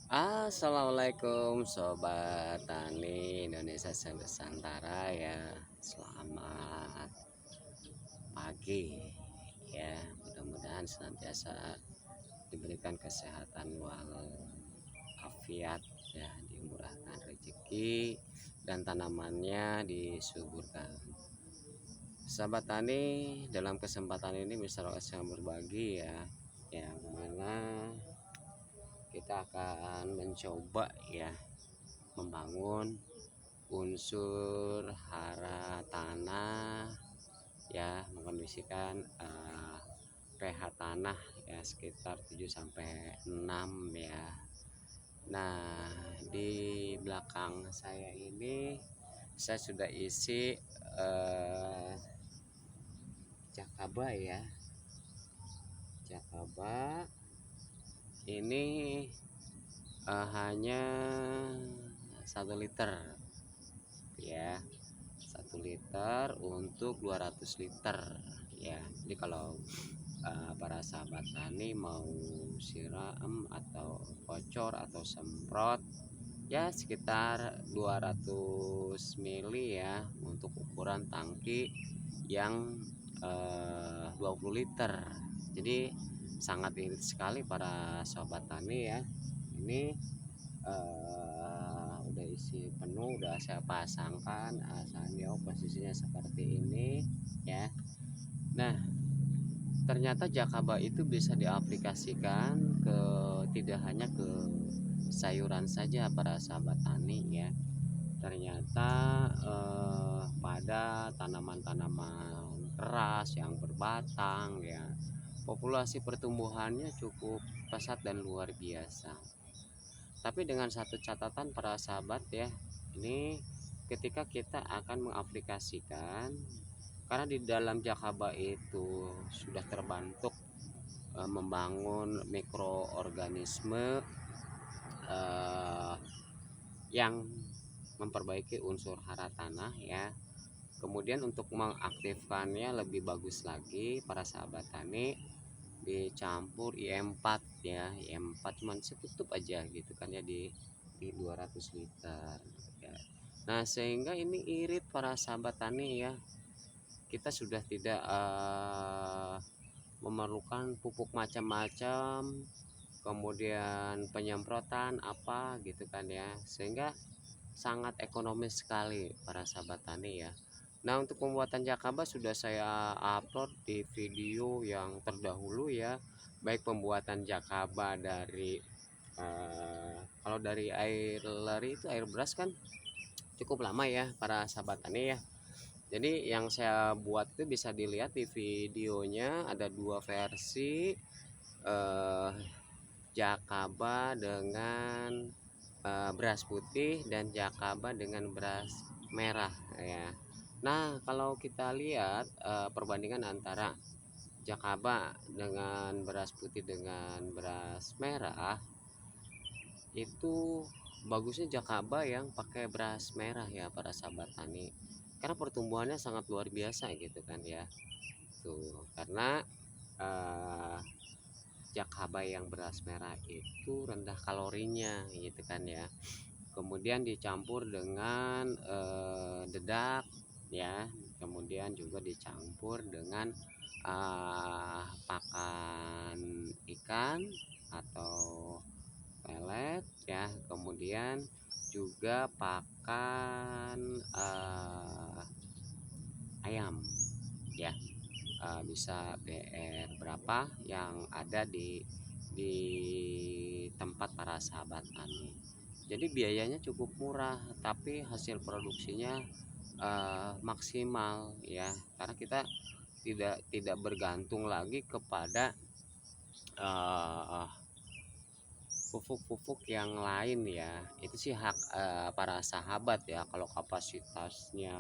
Assalamualaikum Sobat Tani Indonesia Nusantara ya. Selamat pagi ya. Mudah-mudahan senantiasa diberikan kesehatan walafiat ya, dimurahkan rezeki dan tanamannya disuburkan. Sahabat Tani, dalam kesempatan ini Mister OS yang berbagi ya, yang mana kita akan mencoba ya membangun unsur hara tanah ya, mengkondisikan pH tanah ya sekitar 7 sampai 6 ya. Nah, di belakang saya ini saya sudah isi jakaba ya. Jakaba ini hanya 1 liter ya, 1 liter untuk 200 liter ya. Jadi kalau para sahabat tani mau siram atau kocor atau semprot ya sekitar 200 mili ya, untuk ukuran tangki yang 20 liter. Jadi sangat irit sekali para sahabat tani ya. Ini udah isi penuh, udah saya pasangkan asalnya posisinya seperti ini ya. Nah, ternyata jakaba itu bisa diaplikasikan ke tidak hanya ke sayuran saja para sahabat tani ya. Ternyata pada tanaman-tanaman keras yang berbatang ya, populasi pertumbuhannya cukup pesat dan luar biasa. Tapi dengan satu catatan para sahabat ya, ini ketika kita akan mengaplikasikan, karena di dalam jakaba itu sudah terbentuk membangun mikroorganisme yang memperbaiki unsur hara tanah ya. Kemudian untuk mengaktifkannya lebih bagus lagi para sahabat tani, dicampur IM4 ya. IM4 cuman setutup aja gitu kan ya, di 200 liter ya. Nah, sehingga ini irit para sahabat tani ya. Kita sudah tidak memerlukan pupuk macam-macam, kemudian penyemprotan apa gitu kan ya, sehingga sangat ekonomis sekali para sahabat tani ya. Nah, untuk pembuatan jakaba sudah saya upload di video yang terdahulu ya, baik pembuatan jakaba dari kalau dari air leri itu air beras kan cukup lama ya para sahabat tani ya. Jadi yang saya buat itu bisa dilihat di videonya, ada dua versi eh, jakaba dengan beras putih dan jakaba dengan beras merah ya. Nah, kalau kita lihat perbandingan antara jakaba dengan beras putih dengan beras merah, itu bagusnya jakaba yang pakai beras merah ya para sahabat tani, karena pertumbuhannya sangat luar biasa gitu kan ya. Tuh, karena eh, jakaba yang beras merah itu rendah kalorinya gitu kan ya. Kemudian dicampur dengan dedak ya, kemudian juga dicampur dengan pakan ikan atau pelet ya, kemudian juga pakan ayam ya. Bisa BR berapa yang ada di tempat para sahabat tani. Jadi biayanya cukup murah, tapi hasil produksinya maksimal ya, karena kita tidak bergantung lagi kepada pupuk-pupuk yang lain ya. Itu sih hak para sahabat ya, kalau kapasitasnya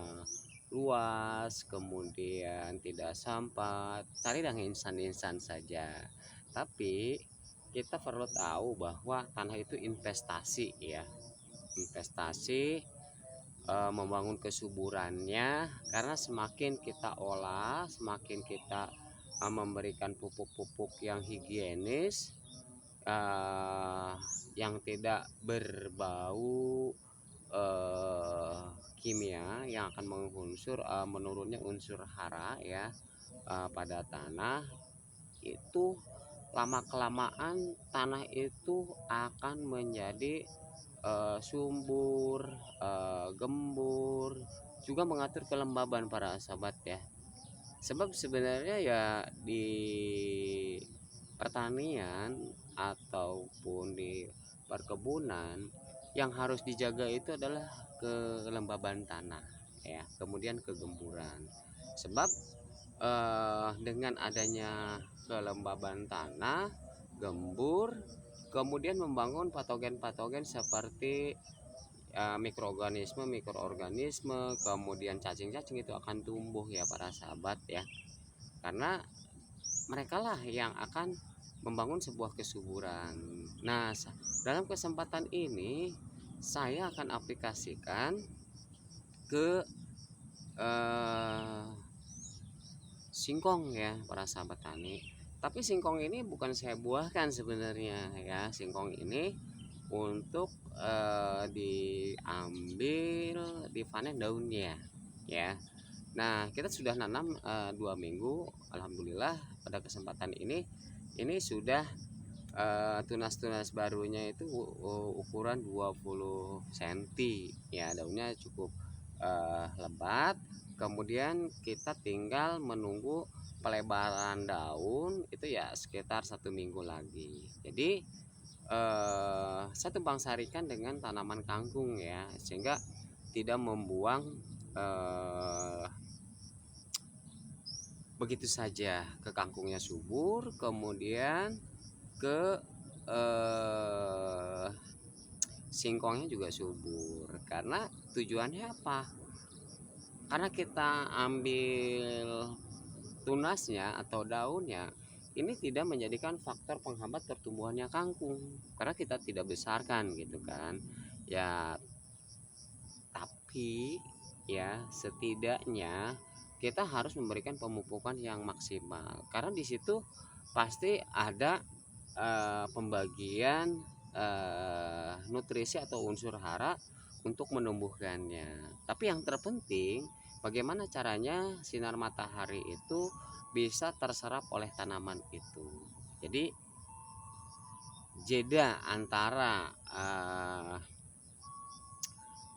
luas kemudian tidak sempat cari yang instan-instan saja. Tapi kita perlu tahu bahwa tanah itu investasi ya, investasi membangun kesuburannya, karena semakin kita olah, semakin kita memberikan pupuk-pupuk yang higienis, eh, yang tidak berbau eh, kimia yang akan mengunsur menurunnya unsur hara ya pada tanah itu, lama kelamaan tanah itu akan menjadi subur, gembur, juga mengatur kelembaban para sahabat ya. Sebab sebenarnya ya di pertanian ataupun di perkebunan yang harus dijaga itu adalah kelembaban tanah ya, kemudian kegemburan. Sebab dengan adanya kelembaban tanah, gembur, kemudian membangun patogen-patogen seperti mikroorganisme, kemudian cacing-cacing itu akan tumbuh ya para sahabat ya. Karena mereka lah yang akan membangun sebuah kesuburan. Nah, dalam kesempatan ini saya akan aplikasikan ke eh, singkong ya para sahabat tani. Tapi singkong ini bukan saya buahkan sebenarnya ya. Singkong ini untuk diambil, dipanen daunnya ya. Nah, kita sudah nanam 2 minggu. Alhamdulillah pada kesempatan ini sudah tunas-tunas barunya itu ukuran 20 cm ya, daunnya cukup lebat. Kemudian kita tinggal menunggu pelebaran daun itu ya sekitar 1 minggu lagi. Jadi saya tumpang sarikan dengan tanaman kangkung ya, sehingga tidak membuang eh, begitu saja ke kangkungnya subur, kemudian ke eh, singkongnya juga subur. Karena tujuannya apa? Karena kita ambil tunasnya atau daunnya, ini tidak menjadikan faktor penghambat pertumbuhannya kangkung karena kita tidak besarkan gitu kan ya. Tapi ya setidaknya kita harus memberikan pemupukan yang maksimal, karena di situ pasti ada pembagian nutrisi atau unsur hara untuk menumbuhkannya. Tapi yang terpenting bagaimana caranya sinar matahari itu bisa terserap oleh tanaman itu. Jadi jeda antara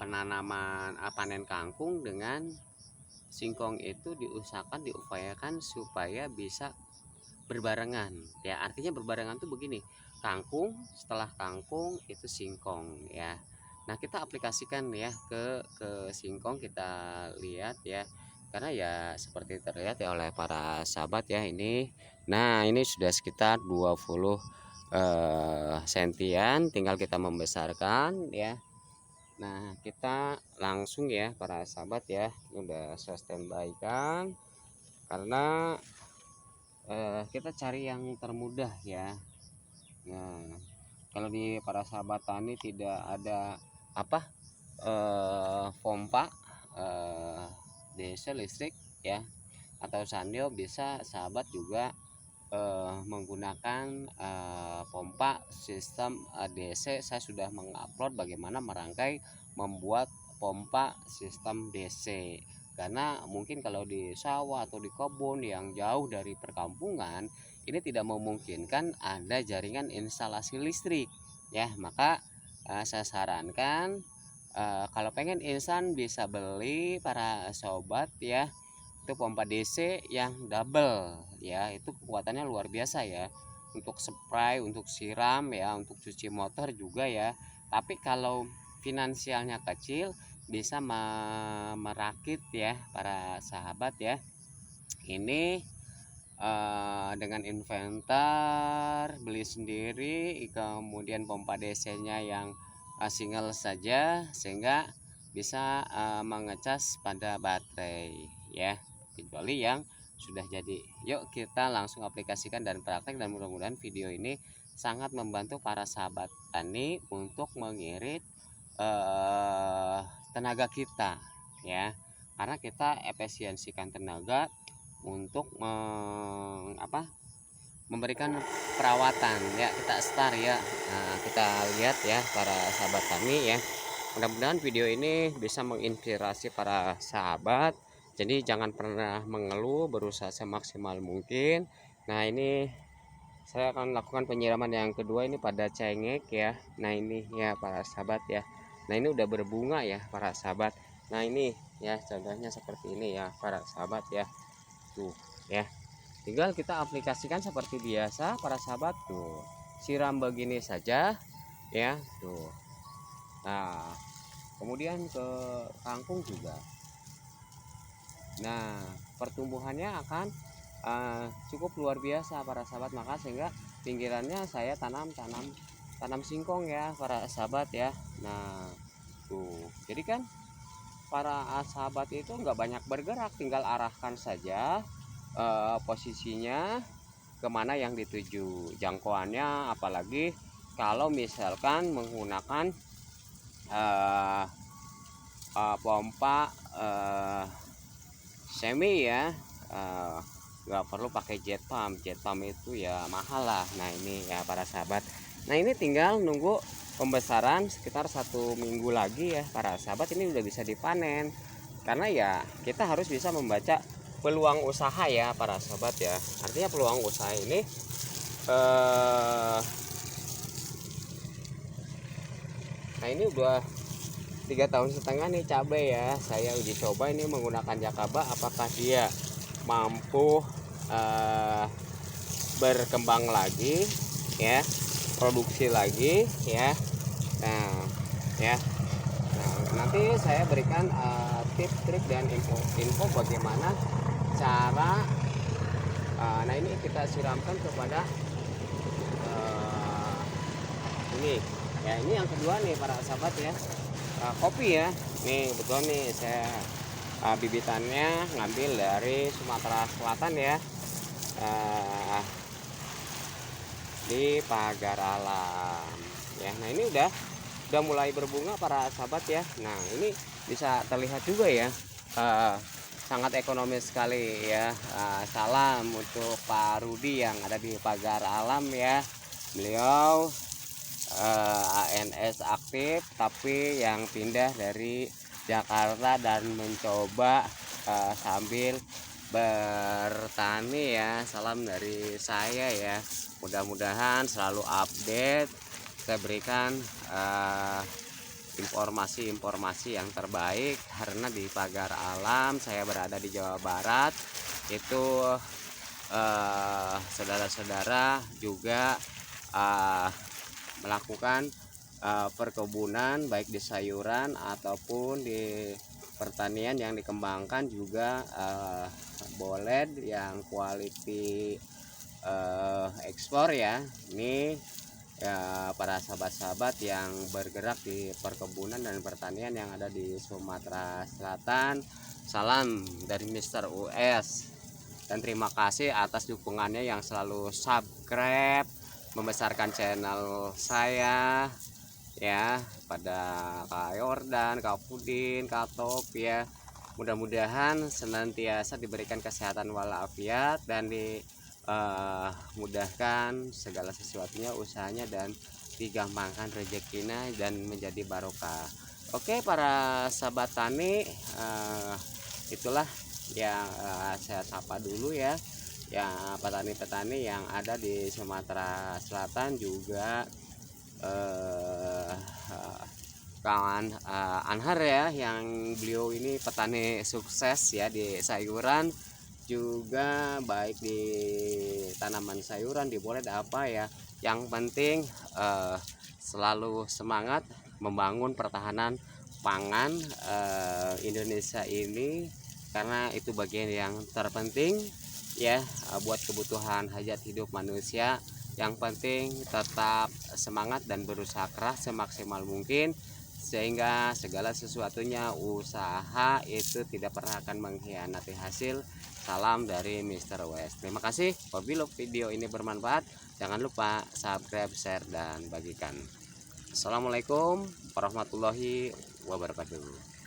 penanaman panen kangkung dengan singkong itu diupayakan supaya bisa berbarengan ya. Artinya berbarengan tuh begini, kangkung, setelah kangkung itu singkong ya. Nah, kita aplikasikan ya ke singkong, kita lihat ya, karena ya seperti terlihat ya oleh para sahabat ya ini. Nah, ini sudah sekitar 20 sentian, tinggal kita membesarkan ya. Nah, kita langsung ya para sahabat ya, udah saya standby kan, karena kita cari yang termudah ya. Nah, kalau di para sahabat tani tidak ada apa pompa DC listrik ya atau sandio, bisa sahabat juga menggunakan pompa sistem DC. Saya sudah mengupload bagaimana merangkai membuat pompa sistem DC, karena mungkin kalau di sawah atau di kebun yang jauh dari perkampungan ini tidak memungkinkan ada jaringan instalasi listrik ya. Maka saya sarankan kalau pengen instan bisa beli para sobat ya, itu pompa DC yang double ya, itu kekuatannya luar biasa ya, untuk spray, untuk siram ya, untuk cuci motor juga ya. Tapi kalau finansialnya kecil bisa merakit ya para sahabat ya. Ini dengan inventor beli sendiri, kemudian pompa DC-nya yang single saja, sehingga bisa mengecas pada baterai ya, kecuali yang sudah jadi. Yuk kita langsung aplikasikan dan praktek, dan mudah-mudahan video ini sangat membantu para sahabat tani untuk mengirit tenaga kita ya, karena kita efisiensikan tenaga untuk memberikan perawatan ya, kita start ya. Nah, kita lihat ya para sahabat tani ya. Mudah-mudahan video ini bisa menginspirasi para sahabat. Jadi jangan pernah mengeluh, berusaha semaksimal mungkin. Nah, ini saya akan lakukan penyiraman yang kedua ini pada cengkeh ya. Nah, ini ya para sahabat ya. Nah, ini udah berbunga ya para sahabat. Nah, ini ya contohnya seperti ini ya para sahabat ya. Tuh ya. Tinggal kita aplikasikan seperti biasa para sahabat tuh. Siram begini saja ya, tuh. Nah, kemudian ke kangkung juga. Nah, pertumbuhannya akan cukup luar biasa para sahabat, maka sehingga pinggirannya saya tanam singkong ya para sahabat ya. Nah, tuh. Jadi kan para sahabat itu nggak banyak bergerak, tinggal arahkan saja posisinya kemana yang dituju, jangkauannya, apalagi kalau misalkan menggunakan pompa semi ya, nggak perlu pakai jet pump itu ya mahal lah. Nah, ini ya para sahabat, nah ini tinggal nunggu pembesaran sekitar 1 minggu lagi ya para sahabat, ini udah bisa dipanen. Karena ya kita harus bisa membaca peluang usaha ya para sahabat ya. Artinya peluang usaha ini nah ini udah 3,5 tahun nih cabai ya. Saya uji coba ini menggunakan Jakaba, apakah dia mampu berkembang lagi ya, produksi lagi ya. Nah ya, nah, nanti saya berikan tips trik dan info bagaimana cara. Nah, ini kita siramkan kepada ini ya, ini yang kedua nih para sahabat ya. Kopi ya, nih betul nih saya bibitannya ngambil dari Sumatera Selatan ya, di Pagar Alam ya. Nah, ini udah mulai berbunga para sahabat ya. Nah, ini bisa terlihat juga ya, sangat ekonomis sekali ya. Salam untuk Pak Rudi yang ada di Pagar Alam ya. Beliau ANS aktif tapi yang pindah dari Jakarta dan mencoba sambil bertani ya. Salam dari saya ya, mudah-mudahan selalu update, saya berikan informasi yang terbaik. Karena di Pagar Alam saya berada di Jawa Barat itu, saudara-saudara juga melakukan perkebunan baik di sayuran ataupun di pertanian yang dikembangkan juga, boleh yang quality ekspor ya. Ini ya para sahabat-sahabat yang bergerak di perkebunan dan pertanian yang ada di Sumatera Selatan. Salam dari Mr. US dan terima kasih atas dukungannya yang selalu subscribe, membesarkan channel saya ya, pada Kak Yordan, Kak Pudin, Kak Top ya. Mudah-mudahan senantiasa diberikan kesehatan walafiat dan dimudahkan segala sesuatunya, usahanya, dan digampangkan rezekinya dan menjadi barokah. Oke para sahabat tani, itulah yang saya sapa dulu ya, ya petani-petani yang ada di Sumatera Selatan juga, kawan Anhar ya, yang beliau ini petani sukses ya di sayuran juga, baik di tanaman sayuran, di boleh apa ya. Yang penting selalu semangat membangun pertahanan pangan Indonesia ini, karena itu bagian yang terpenting ya, buat kebutuhan hajat hidup manusia. Yang penting tetap semangat dan berusaha keras semaksimal mungkin, sehingga segala sesuatunya usaha itu tidak pernah akan mengkhianati hasil. Salam dari Mr. West. Terima kasih. Apabila video ini bermanfaat, jangan lupa subscribe, share, dan bagikan. Assalamualaikum warahmatullahi wabarakatuh.